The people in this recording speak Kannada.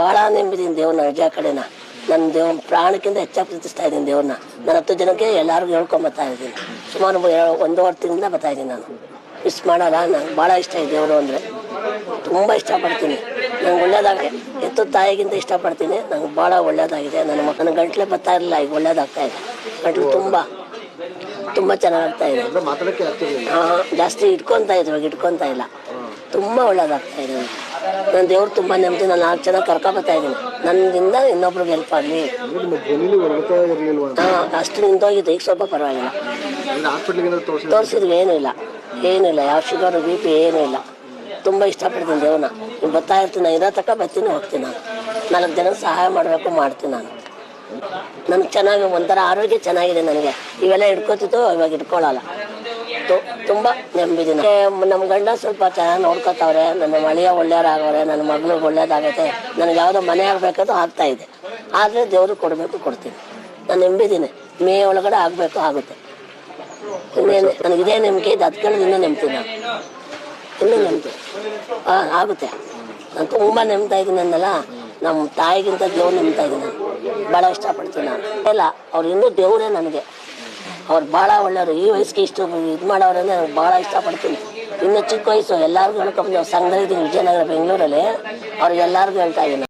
ಭಾಳ ನಂಬಿದ್ದೀನಿ ದೇವ್ರನ್ನ ನಿಜ ಕಡೆನ. ನನ್ನ ದೇವ್ರ ಪ್ರಾಣಕ್ಕಿಂತ ಹೆಚ್ಚಾಗಿ ಪ್ರೀತಿಸ್ತಾ ಇದ್ದೀನಿ ದೇವ್ರನ್ನ. ನಾನು 10 ಜನಕ್ಕೆ ಎಲ್ಲರಿಗೂ ಹೇಳ್ಕೊಂಬರ್ತಾ ಇದ್ದೀನಿ. ಸುಮಾರು 1.5 ತಿಂಗಳಿಂದ ಬರ್ತಾ ಇದ್ದೀನಿ ನಾನು. ಮಿಸ್ ಮಾಡಲ್ಲ. ನಂಗೆ ಭಾಳ ಇಷ್ಟ ಇದೆ ದೇವರು ಅಂದರೆ, ತುಂಬ ಇಷ್ಟಪಡ್ತೀನಿ. ನಂಗೆ ಒಳ್ಳೇದಾಗಿ ಎತ್ತು ತಾಯಿಗಿಂತ ಇಷ್ಟಪಡ್ತೀನಿ. ನಂಗೆ ಭಾಳ ಒಳ್ಳೇದಾಗಿದೆ. ನನ್ನ ಗಂಟ್ಲೆ ಬರ್ತಾ ಇರಲಿಲ್ಲ, ಈಗ ಒಳ್ಳೇದಾಗ್ತಾ ಇದೆ. ಗಂಟ್ಲು ತುಂಬ ಚೆನ್ನಾಗಾಗ್ತಾ ಇದೆ. ಜಾಸ್ತಿ ಇಟ್ಕೊತಾ ಇದ್ರು, ಇವಾಗ ಇಟ್ಕೊತಾ ಇಲ್ಲ. ತುಂಬ ಒಳ್ಳೇದಾಗ್ತಾ ಇದೆ. ನಾನು ದೇವ್ರು ತುಂಬ ನೆಮ್ಮದಿ. ನಾನು 4 ಜನ ಕರ್ಕೊಬರ್ತಾ ಇದ್ದೀನಿ. ನನ್ನಿಂದ ಇನ್ನೊಬ್ರಿಗೆ ಹೆಲ್ಪ್ ಆಗಲಿ. ಅಷ್ಟು ನಿಂತೋಗಿದ್ದು, ಈಗ ಸ್ವಲ್ಪ ಪರವಾಗಿಲ್ಲ. ತೋರಿಸಿದ್ವಿ, ಏನೂ ಇಲ್ಲ. ಯಾವ ಶುಗರು BP ಏನೂ ಇಲ್ಲ. ತುಂಬ ಇಷ್ಟಪಡ್ತೀನಿ ದೇವ್ರನ್ನ. ಈಗ ಬರ್ತಾ ಇರ್ತೀನಿ, ನಾನು ಇರೋ ತಕ್ಕ ಬರ್ತೀನಿ, ಹೋಗ್ತೀನಿ. ನಾನು 4 ಜನಕ್ಕೆ ಸಹಾಯ ಮಾಡಬೇಕು, ಮಾಡ್ತೀನಿ. ನನಗೆ ಚೆನ್ನಾಗಿ ಒಂಥರ ಆರೋಗ್ಯ ಚೆನ್ನಾಗಿದೆ. ನನಗೆ ಇವೆಲ್ಲ ಹಿಡ್ಕೊತಿತ್ತು, ಇವಾಗ ಇಟ್ಕೊಳ್ಳಲ್ಲ. ತುಂಬ ನೆಮ್ಮದಿ. ನಮ್ಮ ಗಂಡ ಸ್ವಲ್ಪ ಚೆನ್ನಾಗಿ ನೋಡ್ಕೊತವ್ರೆ. ನನ್ನ ಮಳೆಯ ಒಳ್ಳೆಯರಾಗವ್ರೆ. ನನ್ನ ಮಗಳಿಗೆ ಒಳ್ಳೇದಾಗೈತೆ. ನನಗೆ ಯಾವುದೋ ಮನೆ ಆಗಬೇಕಂತ ಆಗ್ತಾ ಇದೆ. ಆದರೆ ದೇವರು ಕೊಡ್ತೀನಿ. ನಾನು ನಂಬಿದ್ದೀನಿ. ಮೇ ಒಳಗಡೆ ಆಗಬೇಕು, ಆಗುತ್ತೆ. ಇನ್ನೇನು ನನಗಿದೇ ನಂಬಿಕೆ ಇದೆ. ಅದಕ್ಕೆ ಇನ್ನೂ ನಂಬ್ತೀನಿ. ಇನ್ನೂ ನಂಬ್ತೀನಿ. ಆಗುತ್ತೆ. ನಾನು ತುಂಬ ನಂಬ್ತಾ ಇದ್ದೀನಿ. ನನ್ನಲ್ಲ ನಮ್ಮ ತಾಯಿಗಿಂತ ದೇವ್ರು ನಂಬ್ತಾ ಇದ್ದೀನಿ. ನಾನು ಭಾಳ ಇಷ್ಟಪಡ್ತೀನಿ. ನಾನು ಇಲ್ಲ, ಅವ್ರು ಇನ್ನೂ ದೇವರೇ ನನಗೆ. ಅವ್ರು ಭಾಳ ಒಳ್ಳೆಯವರು. ಈ ವಯಸ್ಸಿಗೆ ಇಷ್ಟು ಇದು ಮಾಡೋರಂದ್ರೆ ನನಗೆ ಭಾಳ ಇಷ್ಟಪಡ್ತೀನಿ. ಇನ್ನೂ ಚಿಕ್ಕ ವಯಸ್ಸು. ಎಲ್ಲರಿಗೂ ಹೇಳ್ಕೊಂಡು ಸಂಘ ಇದ್ದೀನಿ ವಿಜಯನಗರ, ಬೆಂಗಳೂರಲ್ಲಿ. ಅವ್ರಿಗೆಲ್ಲರಿಗೂ ಹೇಳ್ತಾ ಇದ್ದೀನಿ.